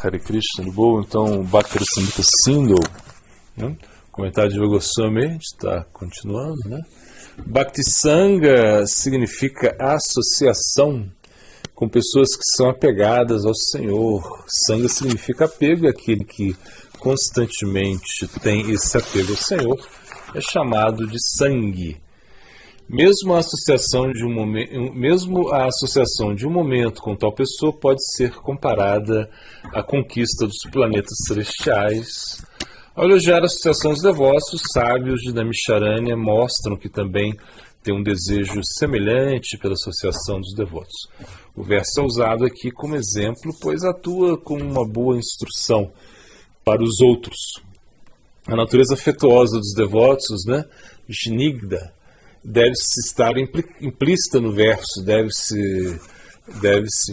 Hare Krishna, de boa. Então, Bhakti Samhita Sindhu, né? Comentário de Yoga Goswami, a gente está continuando, né? Bhakti Sangha significa associação com pessoas que são apegadas ao Senhor. Sangha significa apego, e aquele que constantemente tem esse apego ao Senhor é chamado de Sanghi. Mesmo a associação de um momento com tal pessoa pode ser comparada à conquista dos planetas celestiais. Ao elogiar a associação dos devotos, os sábios de Naimisharanya mostram que também tem um desejo semelhante pela associação dos devotos. O verso é usado aqui como exemplo, pois atua como uma boa instrução para os outros. A natureza afetuosa dos devotos, né, Snigdha, deve-se estar implícita no verso, deve-se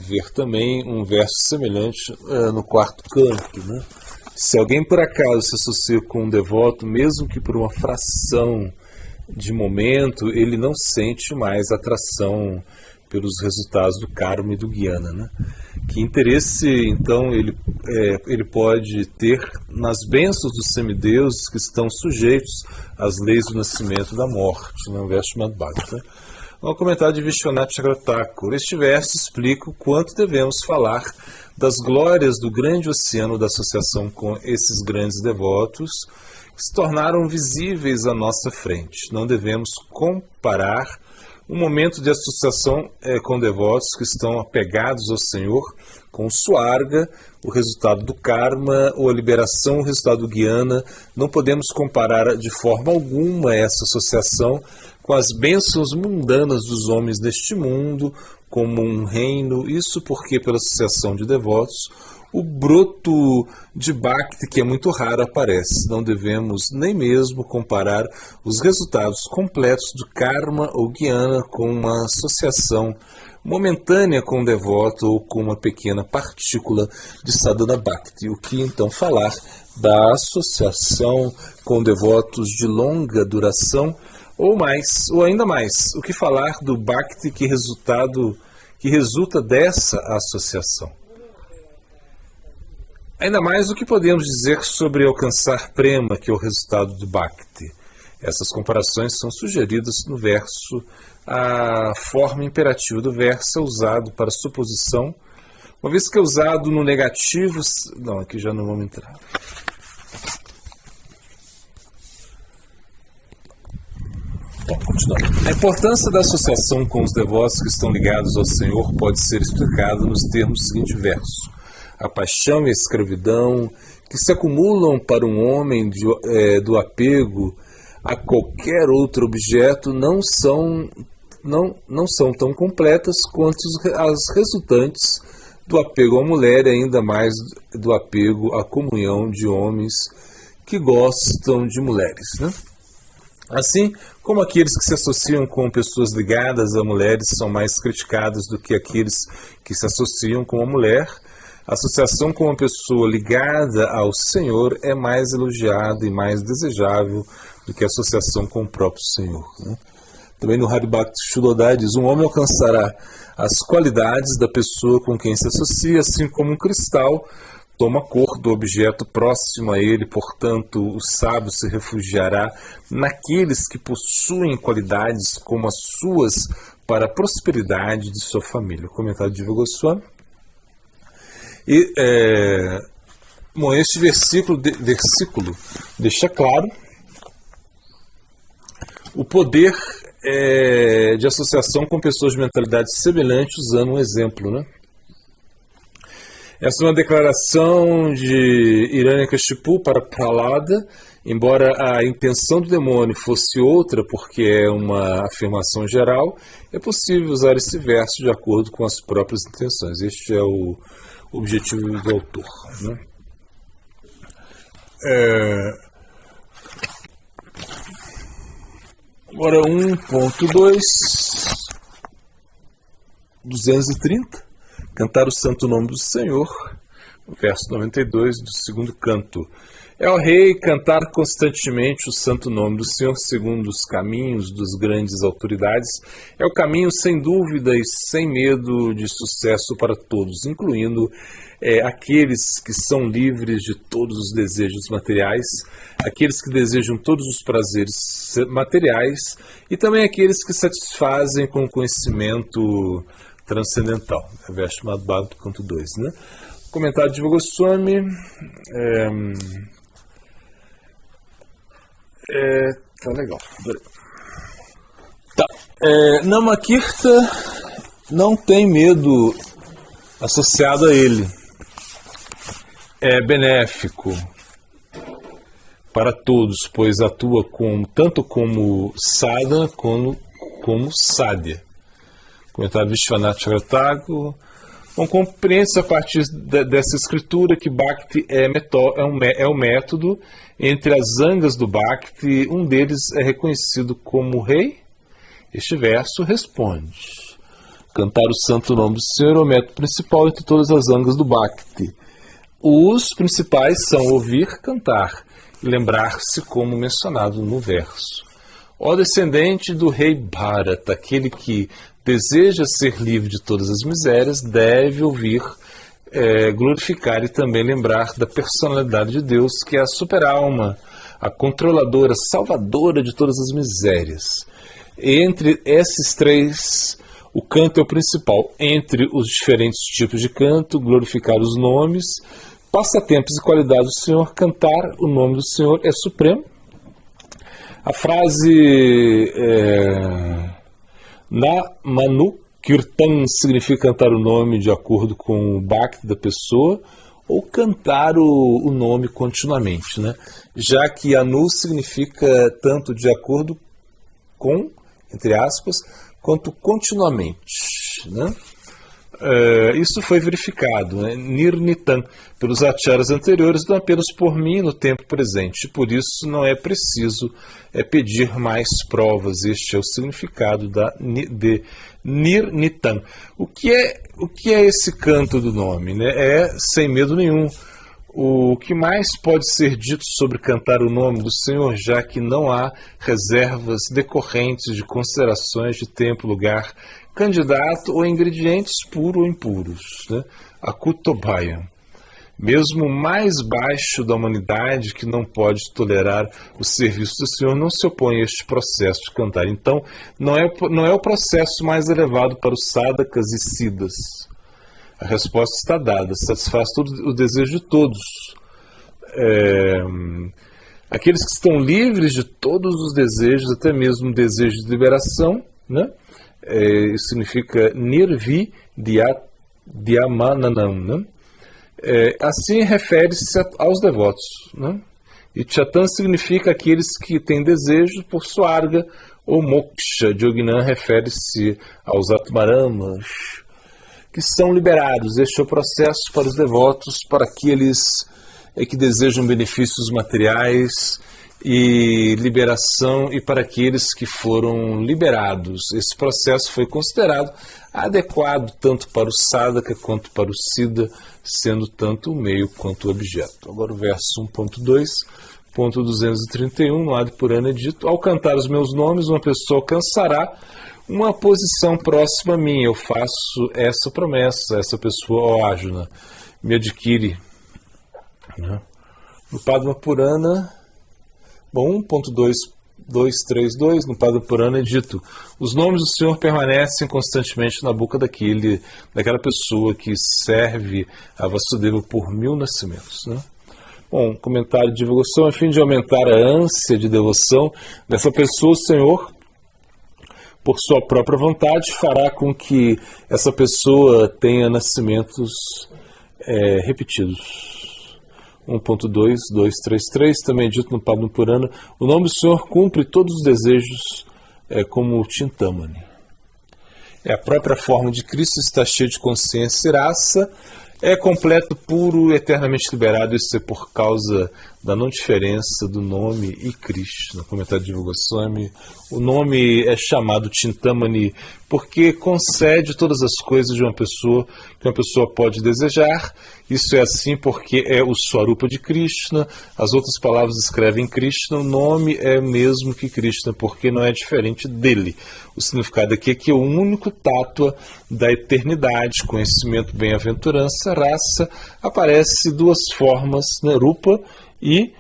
ver também um verso semelhante no quarto canto, né? Se alguém por acaso se associa com um devoto, mesmo que por uma fração de momento, ele não sente mais atração pelos resultados do karma e do jnana, né? Que interesse, então, ele pode ter nas bênçãos dos semideuses que estão sujeitos às leis do nascimento e da morte, no verso chamado Bhagavata. No comentário de Vishwanath Chakravarti, este verso explica o quanto devemos falar das glórias do grande oceano da associação com esses grandes devotos que se tornaram visíveis à nossa frente. Não devemos comparar um momento de associação com devotos que estão apegados ao Senhor, com o Swarga, o resultado do karma, ou a liberação, o resultado do jnana. Não podemos comparar de forma alguma essa associação com as bênçãos mundanas dos homens deste mundo, como um reino. Isso porque, pela associação de devotos, o broto de Bhakti, que é muito raro, aparece. Não devemos nem mesmo comparar os resultados completos do karma ou jnana com uma associação momentânea com um devoto ou com uma pequena partícula de sadhana Bhakti. O que então falar da associação com devotos de longa duração ou mais, ou ainda mais, o que falar do Bhakti que resulta dessa associação? Ainda mais, o que podemos dizer sobre alcançar prema, que é o resultado do Bhakti? Essas comparações são sugeridas no verso. A forma imperativa do verso é usado para suposição, uma vez que é usado no negativo. Não, aqui já não vamos entrar. Bom, continuando. A importância da associação com os devotos que estão ligados ao Senhor pode ser explicada nos termos do seguinte verso. A paixão e a escravidão que se acumulam para um homem do apego a qualquer outro objeto não são tão completas quanto as resultantes do apego à mulher e ainda mais do apego à comunhão de homens que gostam de mulheres, né? Assim como aqueles que se associam com pessoas ligadas a mulheres são mais criticados do que aqueles que se associam com a mulher, a associação com uma pessoa ligada ao Senhor é mais elogiada e mais desejável do que a associação com o próprio Senhor, né? Também no Haribhakti Shuddhodaya diz: um homem alcançará as qualidades da pessoa com quem se associa, assim como um cristal toma a cor do objeto próximo a ele. Portanto, o sábio se refugiará naqueles que possuem qualidades como as suas para a prosperidade de sua família. Comentário de Yoga Goswami. E, este versículo deixa claro o poder de associação com pessoas de mentalidade semelhante, usando um exemplo, né? Essa é uma declaração de Hiranyakashipu para Prahlada, embora a intenção do demônio fosse outra, porque é uma afirmação geral, é possível usar esse verso de acordo com as próprias intenções. Este é o objetivo do autor, né? Agora 1.2, 230. Cantar o santo nome do Senhor. verso 92 do segundo canto. É ao rei cantar constantemente o santo nome do Senhor segundo os caminhos dos grandes autoridades. É o caminho sem dúvida e sem medo de sucesso para todos, incluindo aqueles que são livres de todos os desejos materiais, aqueles que desejam todos os prazeres materiais e também aqueles que satisfazem com o conhecimento transcendental. É o verso chamado Bhagavad, canto 2, né? Comentário de Jiva Goswami. Tá legal. Tá. Namakirta não tem medo associado a ele. É benéfico para todos, pois atua tanto como sadhana como sadhya. Comentário de Vishwanath Chakravarti. Bom, compreende-se a partir dessa escritura que Bhakti é o método. Entre as zangas do Bhakti, um deles é reconhecido como rei. Este verso responde: cantar o santo nome do Senhor é o método principal entre todas as zangas do Bhakti. Os principais são ouvir, cantar e lembrar-se como mencionado no verso. Ó descendente do rei Bharata, aquele que deseja ser livre de todas as misérias, deve ouvir, glorificar e também lembrar da personalidade de Deus, que é a super-alma, a controladora, salvadora de todas as misérias. Entre esses três, o canto é o principal. Entre os diferentes tipos de canto, glorificar os nomes, passatempos e qualidades do Senhor, cantar o nome do Senhor é supremo. A frase Na Manu Kirtan significa cantar o nome de acordo com o Bhakti da pessoa ou cantar o nome continuamente, né? Já que Anu significa tanto de acordo com, entre aspas, quanto continuamente, né? Isso foi verificado, né? Nirnitam, pelos acharyas anteriores, não apenas por mim no tempo presente. Por isso não é preciso pedir mais provas. Este é o significado de Nirnitam. O que é esse canto do nome, né? É sem medo nenhum. O que mais pode ser dito sobre cantar o nome do Senhor, já que não há reservas decorrentes de considerações de tempo, lugar, candidato ou ingredientes puros ou impuros, né? Akutobhaya. Mesmo o mais baixo da humanidade, que não pode tolerar o serviço do Senhor, não se opõe a este processo de cantar. Então, não é o processo mais elevado para os sadhakas e siddhas. A resposta está dada, satisfaz todo o desejo de todos. Aqueles que estão livres de todos os desejos, até mesmo o desejo de liberação, né? Isso significa Nirvi Dhyamananam, né? Assim refere-se aos devotos, né? E Chatan significa aqueles que têm desejo por Swarga ou Moksha. Jognan refere-se aos Atmaramas, que são liberados. Este é o processo para os devotos, para aqueles que desejam benefícios materiais e liberação, e para aqueles que foram liberados. Esse processo foi considerado adequado tanto para o sadhaka quanto para o siddha, sendo tanto o meio quanto o objeto. Agora o verso 1.2.231, no Adi Purana é dito: ao cantar os meus nomes, uma pessoa alcançará uma posição próxima a mim. Eu faço essa promessa, essa pessoa, ó Arjuna, me adquire. No Padma Purana, 1.2.232, no Padma Purana é dito: os nomes do Senhor permanecem constantemente na boca daquela pessoa que serve a Vasudeva por 1000 nascimentos, né? Bom, comentário de devoção: a fim de aumentar a ânsia de devoção dessa pessoa, o Senhor, por sua própria vontade, fará com que essa pessoa tenha nascimentos repetidos. 1.2.233, também é dito no Padma Purana: o nome do Senhor cumpre todos os desejos como o Chintamani. A própria forma de Cristo está cheia de consciência e raça, é completo, puro, eternamente liberado. Isso é por causa da não diferença do nome e Krishna. Comentário de Jiva Goswami. O nome é chamado Chintamani porque concede todas as coisas de uma pessoa que uma pessoa pode desejar. Isso é assim porque é o Swarupa de Krishna. As outras palavras escrevem Krishna. O nome é o mesmo que Krishna porque não é diferente dele. O significado aqui é que é o único tátua da eternidade, conhecimento, bem-aventurança, raça. Aparece duas formas, né? Rupa e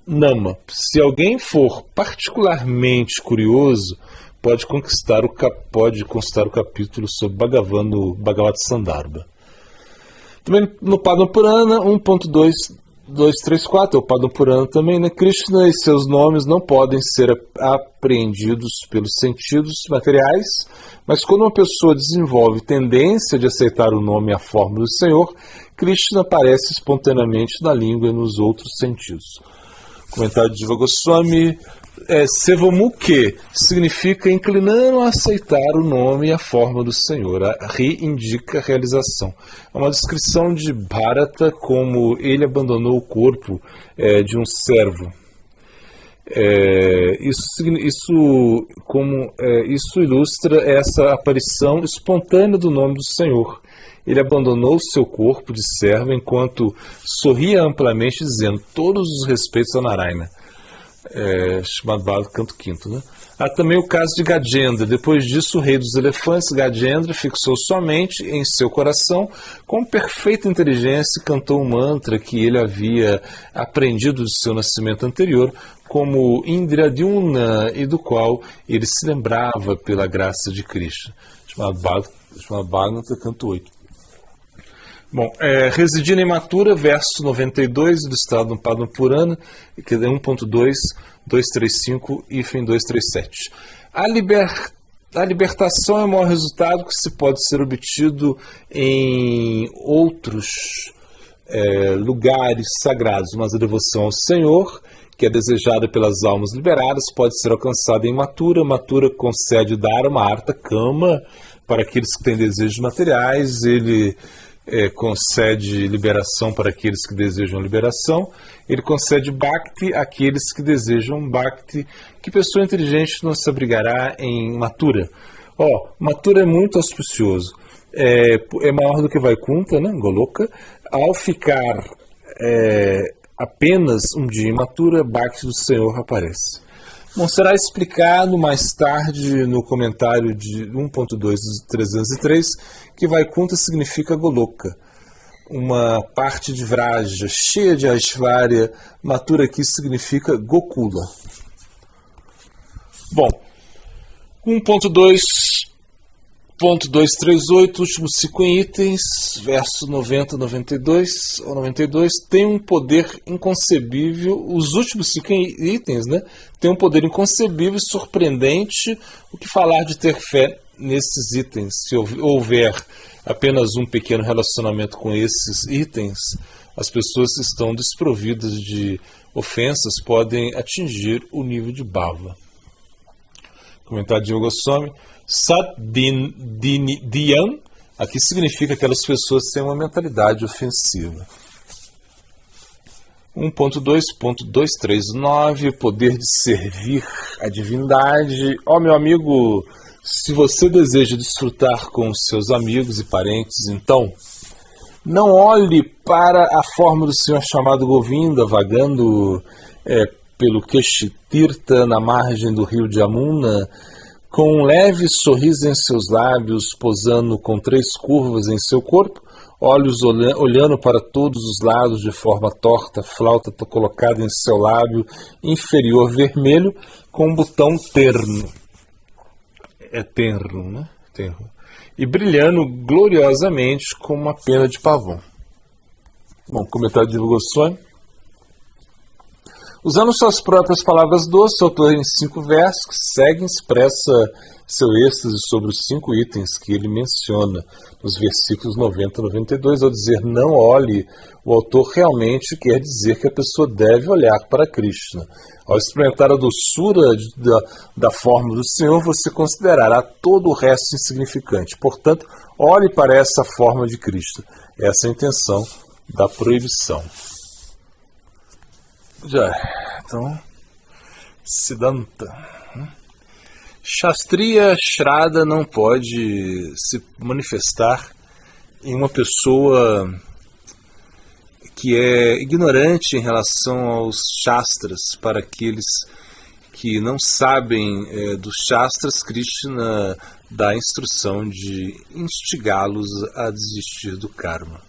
Nama. Se alguém for particularmente curioso, pode consultar o capítulo sobre Bhagavan no Bhagavad Sandarbha. Também no Padma Purana 1.234, é o Padma Purana também, né? Krishna e seus nomes não podem ser apreendidos pelos sentidos materiais, mas quando uma pessoa desenvolve tendência de aceitar o nome e a forma do Senhor, Krishna aparece espontaneamente na língua e nos outros sentidos. Comentário de Jiva Goswami. Sevamukhe significa inclinando a aceitar o nome e a forma do Senhor. A Ri indica realização. É uma descrição de Bharata como ele abandonou o corpo de um servo. Isso ilustra essa aparição espontânea do nome do Senhor. Ele abandonou seu corpo de servo enquanto sorria amplamente, dizendo todos os respeitos a Narayana. Chamado Bhagavad, canto 5º, né? Há também o caso de Gajendra. Depois disso, o rei dos elefantes, Gajendra, fixou sua mente em seu coração com perfeita inteligência e cantou um mantra que ele havia aprendido de seu nascimento anterior, como Indradyumna, e do qual ele se lembrava pela graça de Krishna. Chamado Bhagavad, canto 8. Bom, residindo em Mathura, verso 92 do estado do Padma Purana, que é 1.235 e 237. A libertação é o maior resultado que se pode ser obtido em outros lugares sagrados, mas a devoção ao Senhor, que é desejada pelas almas liberadas, pode ser alcançada em Mathura. Mathura concede Dharma, Artha, Kama para aqueles que têm desejos materiais. Ele concede liberação para aqueles que desejam liberação. Ele concede Bhakti àqueles que desejam Bhakti. Que pessoa inteligente não se abrigará em Mathura? Mathura é muito auspicioso. É maior do que Vaikunta, né? Goloka. Ao ficar apenas um dia em Mathura, Bhakti do Senhor aparece. Bom, será explicado mais tarde no comentário de 1.2.303 que Vaikunta significa Goloka, uma parte de Vraja cheia de Aishvarya. Mathura aqui significa Gokula. Bom, 1.2.238, últimos 5 itens, verso 90, 92 ou 92, tem um poder inconcebível. Os últimos 5 itens, né, tem um poder inconcebível e surpreendente. O que falar de ter fé nesses itens? Se houver apenas um pequeno relacionamento com esses itens, as pessoas que estão desprovidas de ofensas podem atingir o nível de bhava. Comentário de Jiva Goswami. Saddinyam, aqui significa que aquelas pessoas têm uma mentalidade ofensiva. 1.2.239, poder de servir a divindade. Meu amigo, se você deseja desfrutar com os seus amigos e parentes, então não olhe para a forma do Senhor chamado Govinda, vagando pelo Keshitirtha, na margem do rio de Yamuna, com um leve sorriso em seus lábios, posando com 3 curvas em seu corpo, olhos olhando para todos os lados de forma torta, flauta colocada em seu lábio inferior vermelho, com um botão terno. Terno, né? Terno. E brilhando gloriosamente como uma pena de pavão. Bom, comentário de Jiva Goswami. Usando suas próprias palavras doces, o autor em 5 versos que seguem expressa seu êxtase sobre os 5 itens que ele menciona nos versículos 90 e 92. Ao dizer não olhe, o autor realmente quer dizer que a pessoa deve olhar para Krishna. Ao experimentar a doçura da forma do Senhor, você considerará todo o resto insignificante. Portanto, olhe para essa forma de Krishna. Essa é a intenção da proibição. Já, então, Siddhanta. Shastriya Shraddha não pode se manifestar em uma pessoa que é ignorante em relação aos Shastras. Para aqueles que não sabem dos Shastras, Krishna dá a instrução de instigá-los a desistir do karma.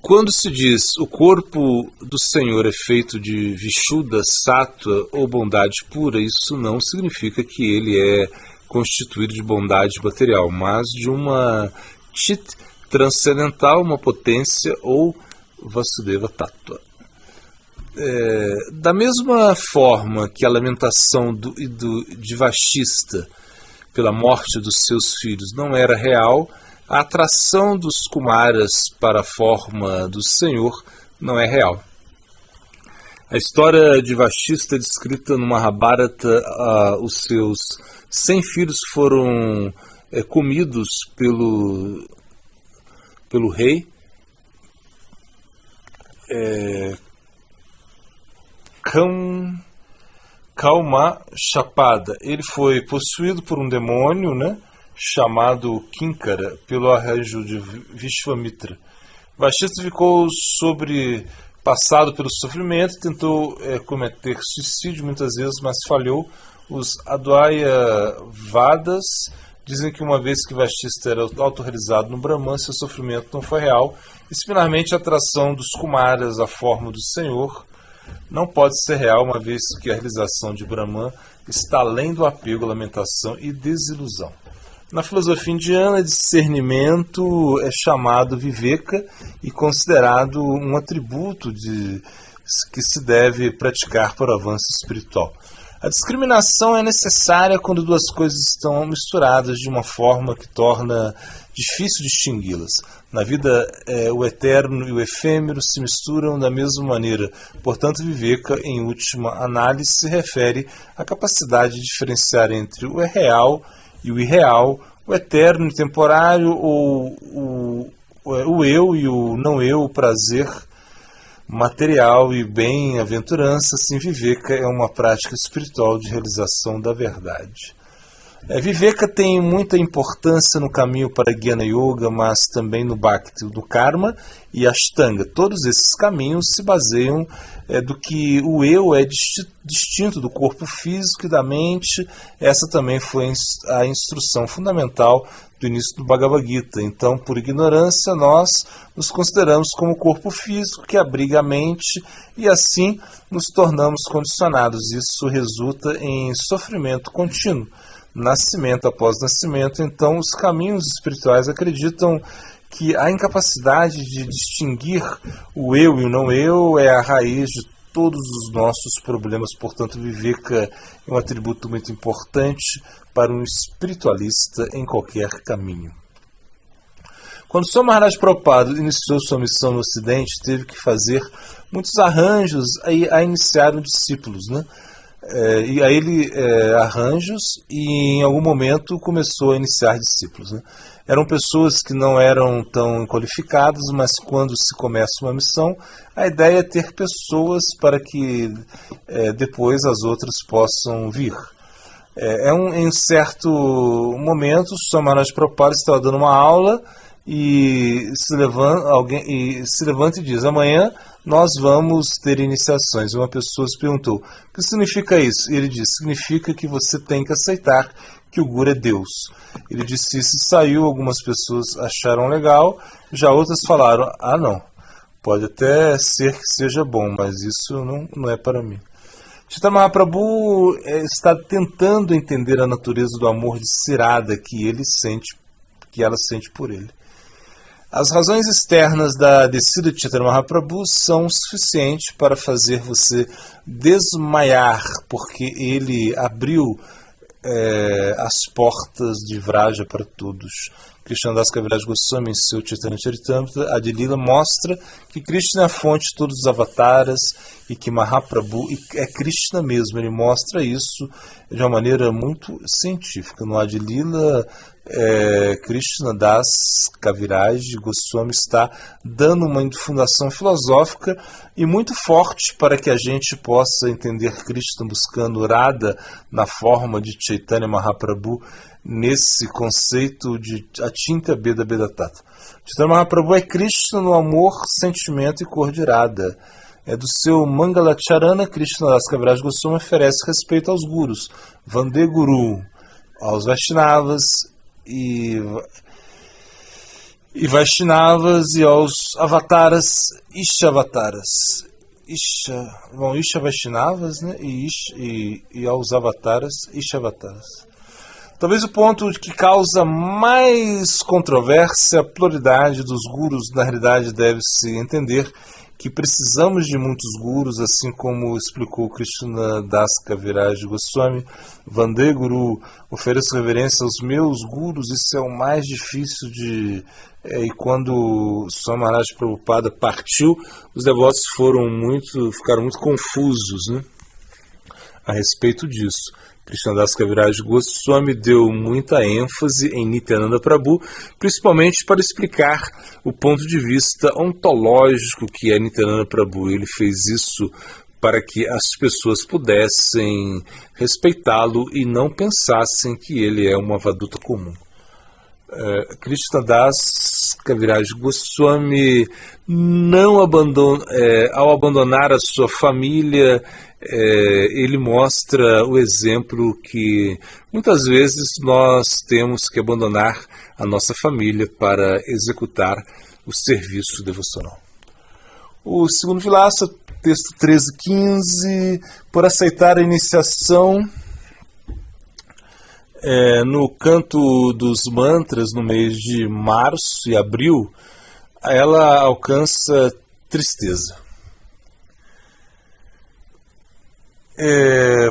Quando se diz o corpo do Senhor é feito de Vishuddha, Sattva ou bondade pura, isso não significa que ele é constituído de bondade material, mas de uma Chit transcendental, uma potência ou Vasudeva Tattva. Da mesma forma que a lamentação de Vashista pela morte dos seus filhos não era real, a atração dos Kumaras para a forma do Senhor não é real. A história de Vashista é descrita no Mahabharata. Os seus 100 filhos foram comidos pelo rei Kaumashapada. Ele foi possuído por um demônio, né, chamado Kinkara, pelo arranjo de Vishvamitra. Vashista ficou passado pelo sofrimento, tentou cometer suicídio muitas vezes, mas falhou. Os Advaita Vadas dizem que uma vez que Vashista era autorrealizado no Brahman, seu sofrimento não foi real, e similarmente a atração dos Kumaras à forma do Senhor não pode ser real, uma vez que a realização de Brahman está além do apego, lamentação e desilusão. Na filosofia indiana, discernimento é chamado viveka e considerado um atributo que se deve praticar para o avanço espiritual. A discriminação é necessária quando duas coisas estão misturadas de uma forma que torna difícil distingui-las. Na vida, o eterno e o efêmero se misturam da mesma maneira. Portanto, viveka, em última análise, se refere à capacidade de diferenciar entre o real e o irreal, o eterno e temporário, ou o eu e o não eu, o prazer material e bem-aventurança. Assim, viveka é uma prática espiritual de realização da verdade. Viveka tem muita importância no caminho para Jnana Yoga, mas também no Bhakti, do Karma e Ashtanga. Todos esses caminhos se baseiam do que o eu é distinto do corpo físico e da mente. Essa também foi a instrução fundamental do início do Bhagavad Gita. Então, por ignorância, nós nos consideramos como corpo físico que abriga a mente e assim nos tornamos condicionados. Isso resulta em sofrimento contínuo. Nascimento após nascimento. Então, os caminhos espirituais acreditam que a incapacidade de distinguir o eu e o não eu é a raiz de todos os nossos problemas. Portanto, viveka é um atributo muito importante para um espiritualista em qualquer caminho. Quando Swami Maharaj Prabhupada iniciou sua missão no Ocidente, teve que fazer muitos arranjos a iniciar discípulos, né? E aí ele arranjos e em algum momento começou a iniciar discípulos, né? Eram pessoas que não eram tão qualificadas, mas quando se começa uma missão, a ideia é ter pessoas para que depois as outras possam vir. Em certo momento, o Swami Maharaj Prabhupada estava dando uma aula e se levanta e diz: amanhã nós vamos ter iniciações. Uma pessoa se perguntou: o que significa isso? E ele disse: significa que você tem que aceitar que o Guru é Deus. Ele disse isso e saiu. Algumas pessoas acharam legal, já outras falaram: ah, não, pode até ser que seja bom, mas isso não é para mim. Chaitanya Mahaprabhu está tentando entender a natureza do amor de Sirada que ela sente por ele. As razões externas da descida de Chaitanya Mahaprabhu são suficientes para fazer você desmaiar, porque ele abriu as portas de Vraja para todos. Krishnadas Kaviraj Goswami, em seu Chaitanya Charitamrita, Adilila, mostra que Krishna é a fonte de todos os avataras e que Mahaprabhu é Krishna mesmo. Ele mostra isso de uma maneira muito científica. No Adilila, Krishna Das Kaviraj Goswami está dando uma fundação filosófica e muito forte para que a gente possa entender Krishna buscando Radha na forma de Chaitanya Mahaprabhu, nesse conceito de Atinta Beda Beda Tata. Chaitanya Mahaprabhu é Krishna no amor, sentimento e cor de Radha. Do seu Mangalacharana, Krishna Das Kaviraj Goswami oferece respeito aos gurus, Vande Guru, aos Vaishnavas e Vaishnavas e aos avataras, Ishavataras. Isha Vaishnavas, né? E aos avataras, Ishavataras. Talvez o ponto que causa mais controvérsia, a pluralidade dos gurus, na realidade deve-se entender que precisamos de muitos gurus, assim como explicou Krishna Das Kaviraj Goswami. Vande Guru, ofereço reverência aos meus gurus, isso é o mais difícil de... E quando Swami Maharaj Prabhupada partiu, os devotos ficaram muito confusos, né, a respeito disso. Krishna Das Kaviraj Goswami deu muita ênfase em Nityananda Prabhu, principalmente para explicar o ponto de vista ontológico que é Nityananda Prabhu. Ele fez isso para que as pessoas pudessem respeitá-lo e não pensassem que ele é uma avaduta comum. Krishna Das Kaviraj Goswami não ao abandonar a sua família, ele mostra o exemplo que muitas vezes nós temos que abandonar a nossa família para executar o serviço devocional. O segundo Vilasa, texto 13:15, por aceitar a iniciação no canto dos mantras no mês de março e abril, ela alcança tristeza.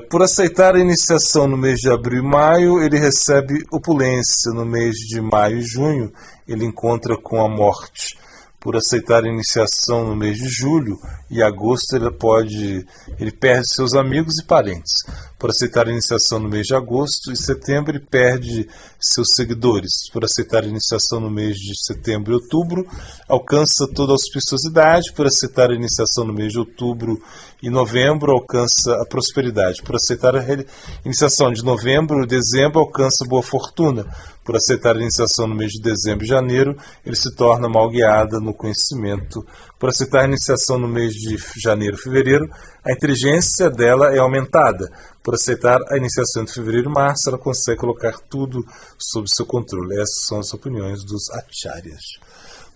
Por aceitar a iniciação no mês de abril e maio, ele recebe opulência. No mês de maio e junho, ele encontra com a morte. Por aceitar a iniciação no mês de julho e agosto, ele perde seus amigos e parentes. Por aceitar a iniciação no mês de agosto e setembro, ele perde seus seguidores. Por aceitar a iniciação no mês de setembro e outubro, alcança toda a auspiciosidade. Por aceitar a iniciação no mês de outubro e novembro, alcança a prosperidade. Por aceitar a iniciação de novembro e dezembro, alcança boa fortuna. Por aceitar a iniciação no mês de dezembro e janeiro, ele se torna mal guiada no conhecimento. Por aceitar a iniciação no mês de janeiro e fevereiro, a inteligência dela é aumentada. Por aceitar a iniciação de fevereiro e março, ela consegue colocar tudo sob seu controle. Essas são as opiniões dos acharyas.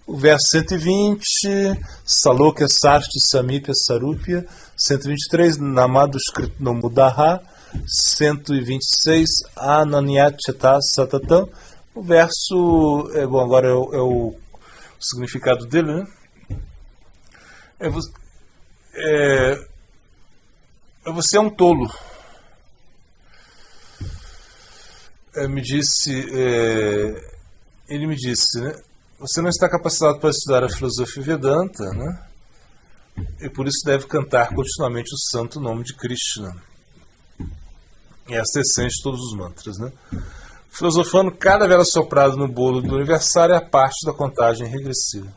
O verso 120, Salokya Sarti Samipya Sarupya. 123, Namadu Skritno Mudaha. 126, Ananyachata Satatam. O verso, agora é o significado dele, né? Você é um tolo. Ele me disse, né? Você não está capacitado para estudar a filosofia Vedanta, né? E por isso deve cantar continuamente o santo nome de Krishna. Essa é a essência de todos os mantras, né? Filosofando cada vela soprada no bolo do aniversário é a parte da contagem regressiva.